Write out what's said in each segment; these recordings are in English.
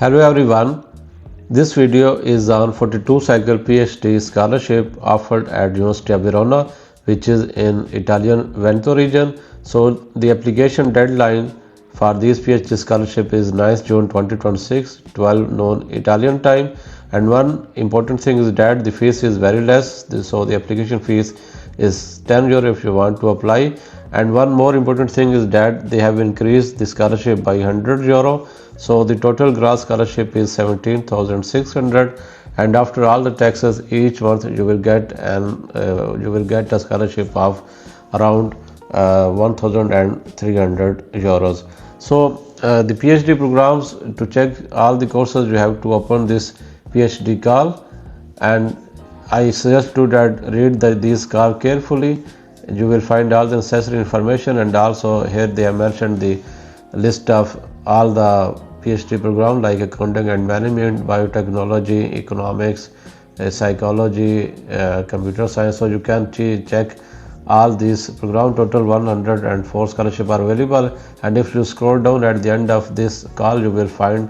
Hello everyone, this video is on 42 cycle PhD scholarship offered at University of Verona, which is in Italian Veneto region. So the application deadline for this PhD scholarship is 9th June 2026, 12 noon Italian time. And one important thing is that the fees is very less. So the application fees is 10 euro if you want to apply. And one more important thing is that they have increased the scholarship by 100 euro. So the total gross scholarship is 17,600, and after all the taxes each month you will get a scholarship of around 1,300 euros. So the PhD programs, to check all the courses you have to open this PhD call, and I suggest you that read these call carefully. You will find all the necessary information, and also here they have mentioned the list of all the PhD program like accounting and management, biotechnology, economics, psychology, computer science. So you can check all these program. Total 104 scholarship are available, and if you scroll down at the end of this call you will find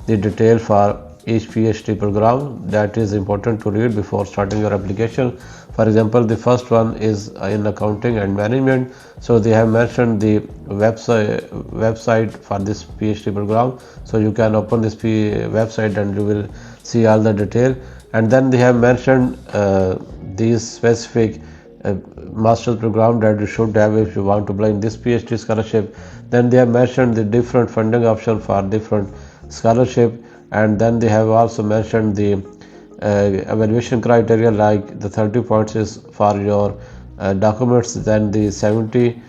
the detail for each PhD program. That is important to read before starting your application. For example, the first one is in accounting and management. So they have mentioned the website for this PhD program. So you can open this website and you will see all the detail. And then they have mentioned these specific master's program that you should have if you want to apply in this PhD scholarship. Then they have mentioned the different funding option for different scholarship, and then they have also mentioned the evaluation criteria, like the 30 points is for your documents, then the 70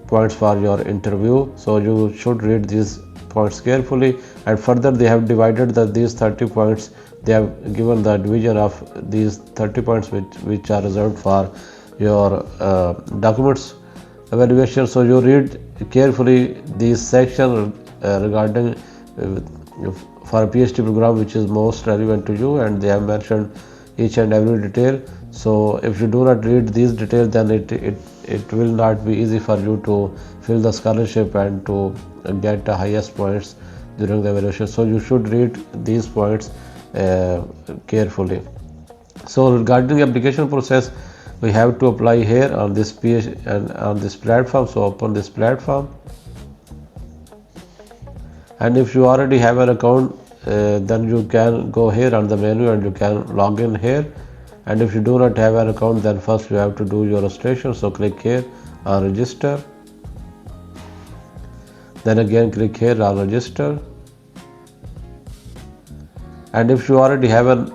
points for your interview. So you should read these points carefully, and further they have divided these 30 points. They have given the division of these 30 points which are reserved for your documents evaluation. So you read carefully these sections regarding for a PhD program which is most relevant to you, and they have mentioned each and every detail. So if you do not read these details, then it will not be easy for you to fill the scholarship and to get the highest points during the evaluation. So you should read these points carefully. So regarding the application process, we have to apply here on this PhD and on this platform. So open this platform, and if you already have an account, then you can go here on the menu and you can log in here. And if you do not have an account, then first you have to do your registration. So click here on register, then again click here on register. And if you already have an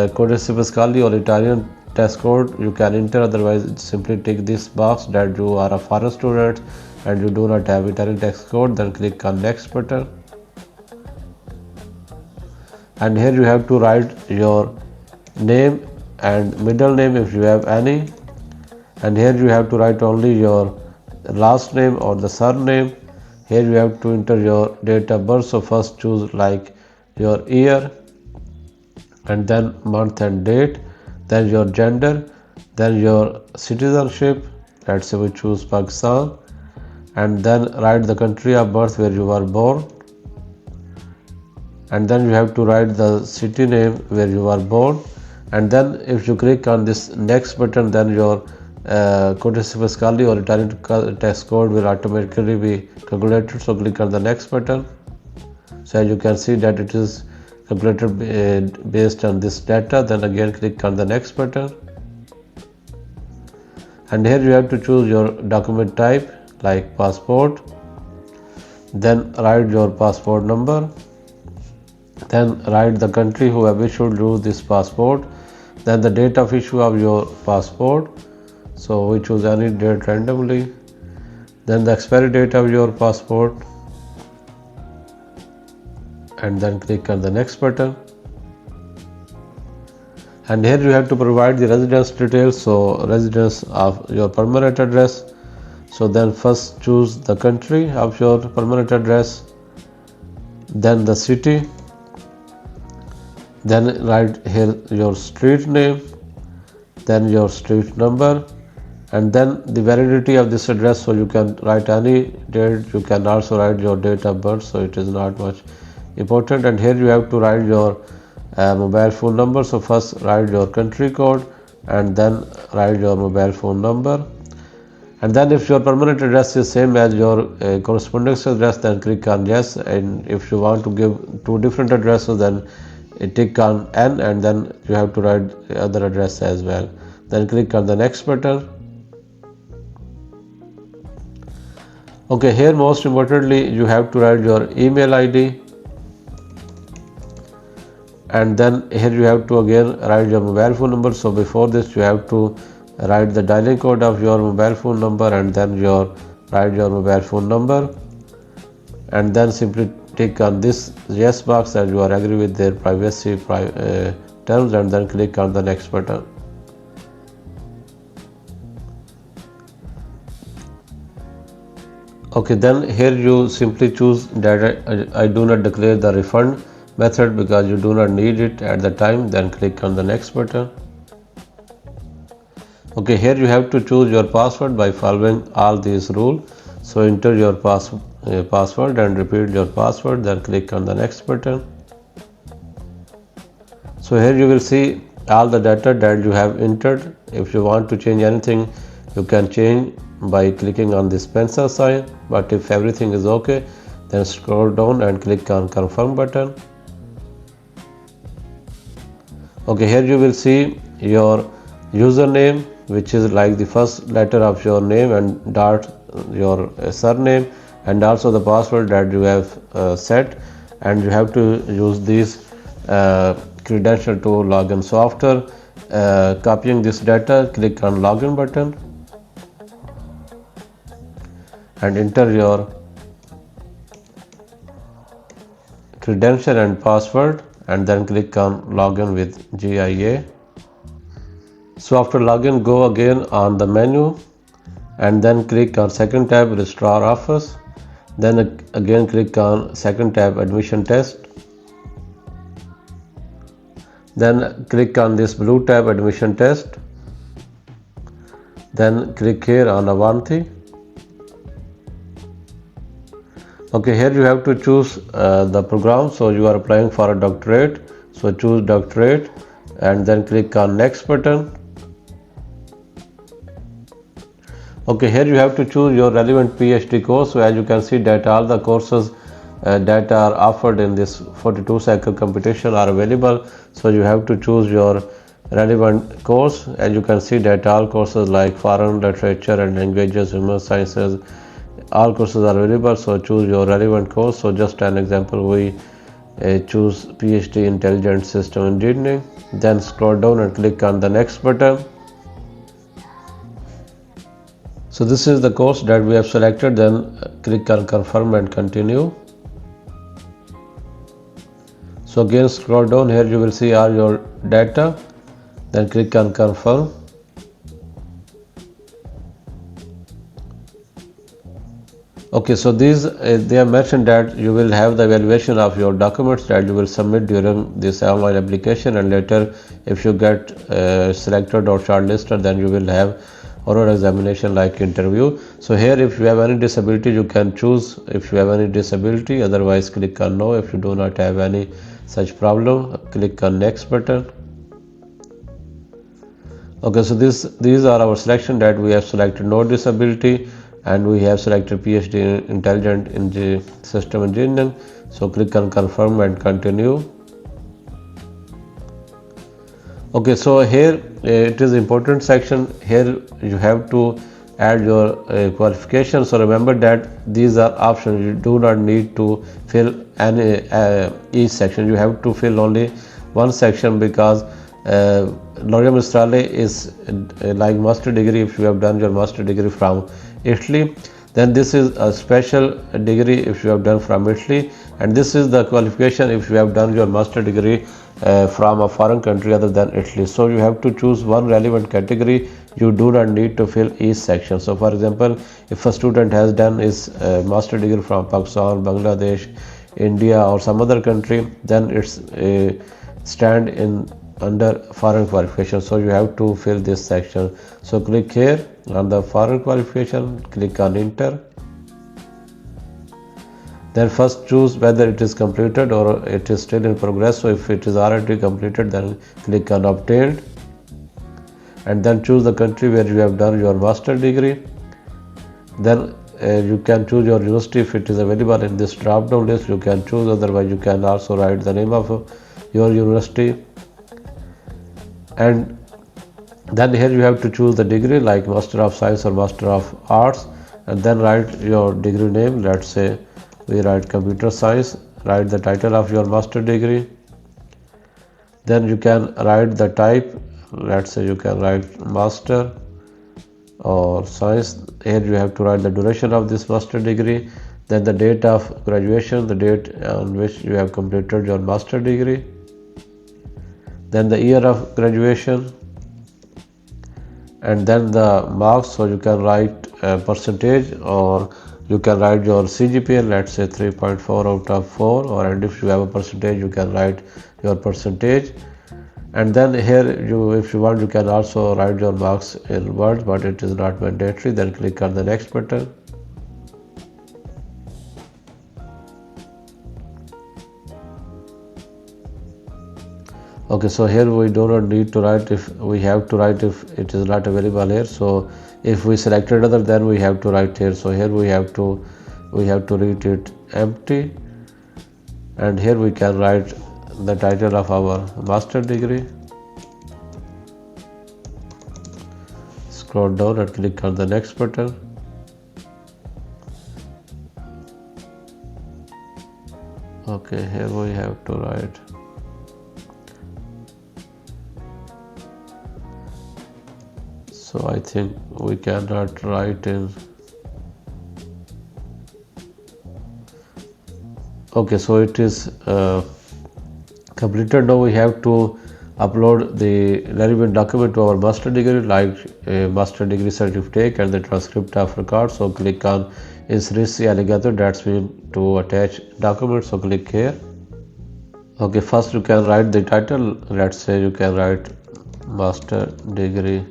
Scholarhsips or Italian test code, you can enter. Otherwise simply tick this box that you are a foreign student and you do not have Italian test code, then click on next button. And here you have to write your name and middle name if you have any, and here you have to write only your last name or the surname. Here you have to enter your date of birth. So first choose like your year, and then month and date, then your gender, then your citizenship. Let's say we choose Pakistan, and then write the country of birth where you were born, and then you have to write the city name where you are born. And then if you click on this next button, then your Scholarhsips or Italian test code will automatically be calculated. So click on the next button. So you can see that it is calculated based on this data. Then again click on the next button, and here you have to choose your document type like passport, then write your passport number, then write the country who have issued you this passport, then the date of issue of your passport. So we choose any date randomly, then the expiry date of your passport, and then click on the next button. And here you have to provide the residence details, so residence of your permanent address. So then first choose the country of your permanent address, then the city, then write here your street name, then your street number, and then the validity of this address. So you can write any date. You can also write your date of birth, so it is not much important. And here you have to write your mobile phone number. So first write your country code and then write your mobile phone number. And then if your permanent address is same as your correspondence address, then click on yes. And if you want to give two different addresses, then tick on N, and then you have to write the other address as well. Then click on the next button. Okay, here most importantly you have to write your email ID, and then here you have to again write your mobile phone number. So before this you have to write the dialing code of your mobile phone number, and then write your mobile phone number, and then simply tick on this yes box that you are agree with their privacy terms, and then click on the next button. Okay, then here you simply choose that I do not declare the refund method because you do not need it at the time. Then click on the next button. Okay, here you have to choose your password by following all these rules. So enter your password and repeat your password, then click on the next button. So here you will see all the data that you have entered. If you want to change anything, you can change by clicking on this pencil sign, but if everything is okay, then scroll down and click on confirm button. Okay, here you will see your username, which is like the first letter of your name and dot your surname, and also the password that you have set, and you have to use these credential to log in. So after copying this data, click on login button and enter your credential and password, and then click on login with GIA. So after login, go again on the menu and then click on second tab registrar office, then again click on second tab admission test, then click on this blue tab admission test, then click here on Avanti. Okay, here you have to choose the program. So you are applying for a doctorate, so choose doctorate and then click on next button. Okay, here you have to choose your relevant PhD course. So as you can see that all the courses that are offered in this 42 cycle competition are available. So you have to choose your relevant course. As you can see that all courses like foreign literature and languages, human sciences, all courses are available. So choose your relevant course. So just an example, we choose PhD Intelligent System Engineering, then scroll down and click on the next button. So this is the course that we have selected, then click on confirm and continue. So again scroll down, here you will see all your data, then click on confirm. Okay, so these they have mentioned that you will have the evaluation of your documents that you will submit during this online application, and later if you get selected or shortlisted, then you will have oral examination like interview. So here if you have any disability, you can choose if you have any disability, otherwise click on no. If you do not have any such problem, click on next button. Okay, so these are our selection that we have selected no disability, and we have selected PhD Intelligent System Engineering. So click on confirm and continue. Okay, so here it is important section. Here you have to add your qualification. So remember that these are options. You do not need to fill any each section. You have to fill only one section because Laurea Magistrale is like master degree. If you have done your master degree from Italy, then this is a special degree if you have done from Italy, and this is the qualification if you have done your master degree from a foreign country other than Italy. So you have to choose one relevant category. You do not need to fill each section. So for example, if a student has done his master degree from Pakistan, Bangladesh, India or some other country, then it's stand in under foreign qualification. So you have to fill this section. So click here on the foreign qualification, click on enter, Then first choose whether it is completed or it is still in progress. So if it is already completed, then click on obtained, and then choose the country where you have done your master degree. Then you can choose your university if it is available in this drop down list. You can choose, otherwise you can also write the name of your university. And then here you have to choose the degree like Master of Science or Master of Arts, and then write your degree name. Let's say we write computer science, write the title of your master degree. Then you can write the type. Let's say you can write master or science. Here you have to write the duration of this master degree, then the date of graduation, the date on which you have completed your master degree, then the year of graduation, and then the marks. So you can write a percentage, or you can write your CGPA, let's say 3.4 out of 4, or and if you have a percentage, you can write your percentage. And then here if you want, you can also write your marks in words, but it is not mandatory. Then click on the next button. Okay, so here we do not need to write if we have to write if it is not available here. So if we selected other, then we have to write here. So here we have to read it empty, and here we can write the title of our master degree. Scroll down and click on the next button. Okay, here we have to write. So I think we cannot write in. Okay, so it is completed. Now we have to upload the relevant document to our master degree, like a master degree certificate and the transcript of record. So click on Inserisi alligator, that's mean to attach documents. So click here. Okay, first you can write the title. Let's say you can write master degree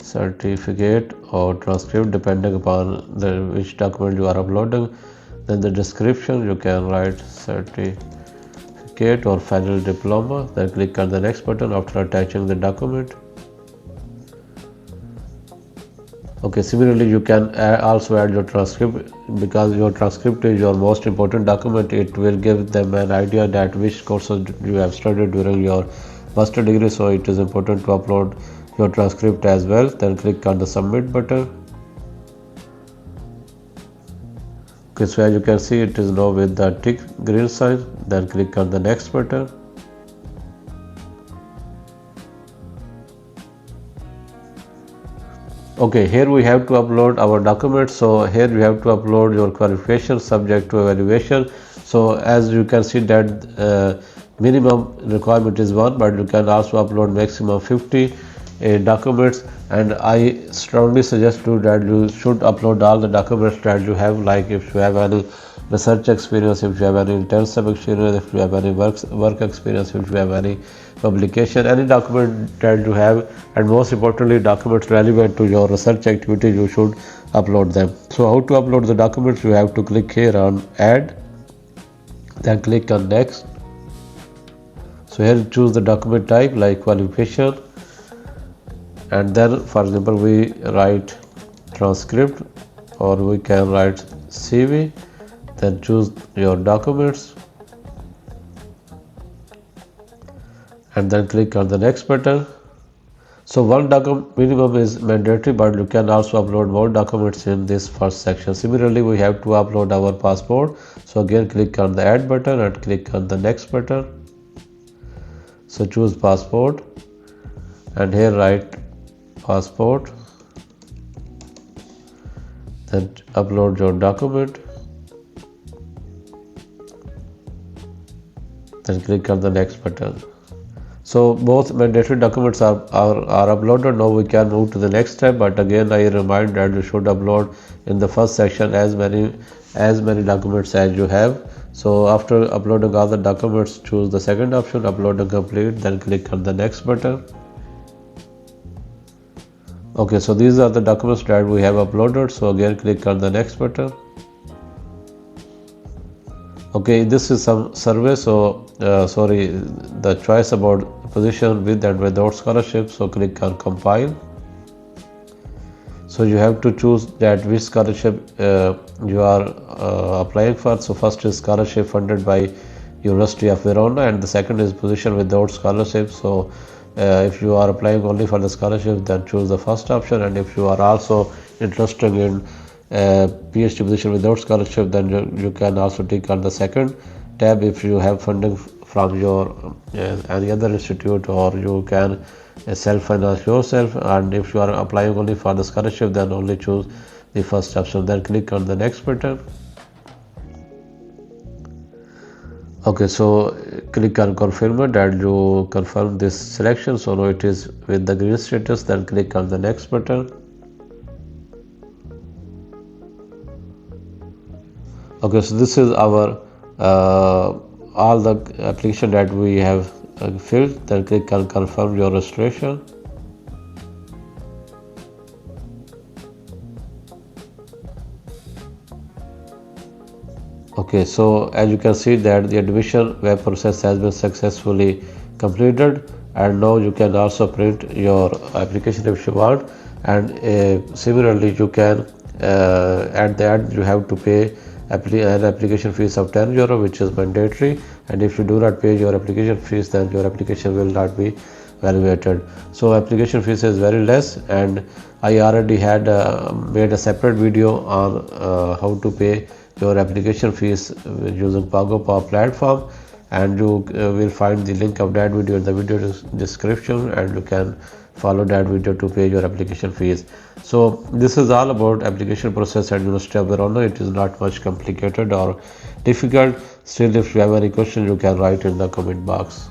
certificate or transcript, depending upon which document you are uploading. Then the description, you can write certificate or final diploma. Then click on the next button after attaching the document. Okay, similarly you can also add your transcript, because your transcript is your most important document. It will give them an idea that which courses you have studied during your master degree, so it is important to upload your transcript as well. Then click on the submit button. Okay, so as you can see, it is now with the tick green sign. Then click on the next button. Okay, here we have to upload our documents. So here you have to upload your qualification subject to evaluation. So as you can see that minimum requirement is 1, but you can also upload maximum 50 documents, and I strongly suggest you that you should upload all the documents that you have, like if you have any research experience, if you have any internship experience, if you have any work experience, if you have any publication, any document that you have, and most importantly documents relevant to your research activity, you should upload them. So how to upload the documents? You have to click here on add, then click on next. So here choose the document type like qualification, and then for example we write transcript, or we can write CV. Then choose your documents and then click on the next button. So one document minimum is mandatory, but you can also upload more documents in this first section. Similarly, we have to upload our passport. So again click on the add button and click on the next button. So choose passport and here write passport, then upload your document, then click on the next button. So both mandatory documents are uploaded. Now we can move to the next step, but again I remind that you should upload in the first section as many documents as you have. So after uploading all the documents, choose the second option, upload and complete, then click on the next button. Okay, so these are the documents that we have uploaded. So again click on the next button. Okay, this is some survey. So sorry, the choice about position with and without scholarship. So click on compile. So you have to choose that which scholarship you are applying for. So first is scholarship funded by University of Verona, and the second is position without scholarship. So if you are applying only for the scholarship, then choose the first option, and if you are also interested in PhD position without scholarship, then you can also click on the second tab if you have funding from your any other institute, or you can self-finance yourself. And if you are applying only for the scholarship, then only choose the first option, then click on the next button. Okay, so click on confirm it and you confirm this selection. So now it is with the green status, then click on the next button. Okay, so this is our all the application that we have filled, then click on confirm your registration. Okay, so as you can see that the admission web process has been successfully completed, and now you can also print your application if you want. And similarly, you can at the end you have to pay an application fees of €10, which is mandatory, and if you do not pay your application fees, then your application will not be evaluated. So application fees is very less, and I already had made a separate video on how to pay your application fees using PagoPA platform, and you will find the link of that video in the video description, and you can follow that video to pay your application fees. So this is all about application process at University of Verona. It is not much complicated or difficult. Still, if you have any question, you can write in the comment box.